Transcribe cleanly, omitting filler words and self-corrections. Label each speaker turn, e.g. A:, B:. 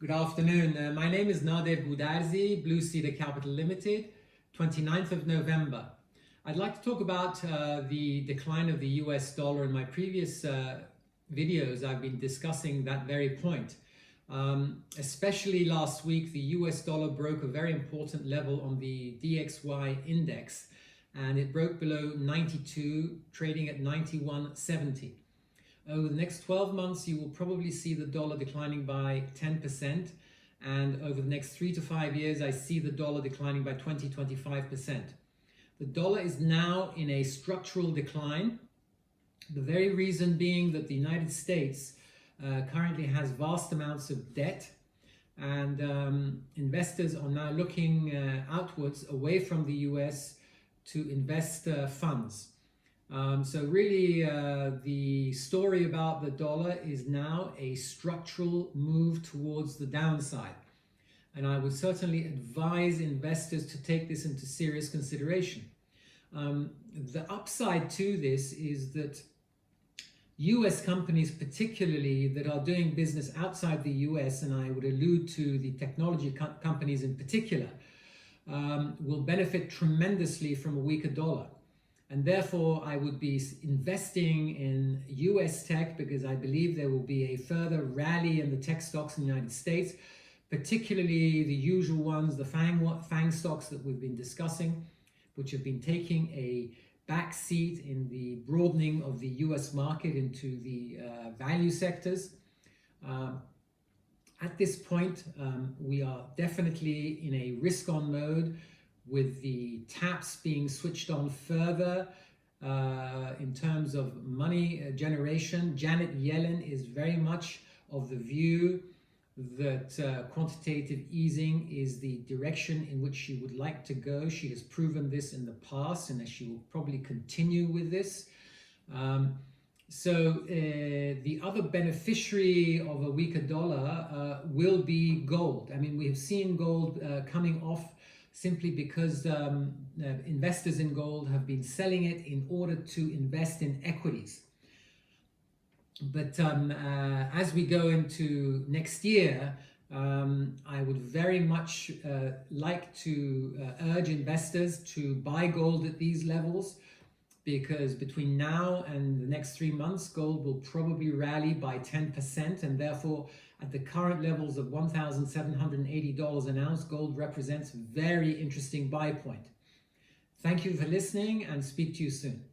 A: Good afternoon. My name is Nader Goudarzi, Blue Cedar Capital Limited, 29th of November. I'd like to talk about the decline of the US dollar. In my previous videos, I've been discussing that very point. Especially last week, the US dollar broke a very important level on the DXY index, and it broke below 92, trading at 91.70. Over the next 12 months, you will probably see the dollar declining by 10%. And over the next 3 to 5 years, I see the dollar declining by 20–25%. The dollar is now in a structural decline. The very reason being that the United States currently has vast amounts of debt, and investors are now looking outwards away from the US to invest funds. So really the story about the dollar is now a structural move towards the downside. And I would certainly advise investors to take this into serious consideration. The upside to this is that US companies, particularly that are doing business outside the US, and I would allude to the technology companies in particular, will benefit tremendously from a weaker dollar. And therefore, I would be investing in US tech because I believe there will be a further rally in the tech stocks in the United States, particularly the usual ones, the FANG stocks that we've been discussing, which have been taking a back seat in the broadening of the US market into the value sectors. At this point, we are definitely in a risk-on mode, with the taps being switched on further in terms of money generation. Janet Yellen is very much of the view that quantitative easing is the direction in which she would like to go. She has proven this in the past, and she will probably continue with this. So the other beneficiary of a weaker dollar will be gold. I mean, we have seen gold coming off simply because investors in gold have been selling it in order to invest in equities. But as we go into next year, I would very much like to urge investors to buy gold at these levels, because between now and the next 3 months, gold will probably rally by 10%, and therefore at the current levels of $1,780 an ounce, gold represents a very interesting buy point. Thank you for listening, and speak to you soon.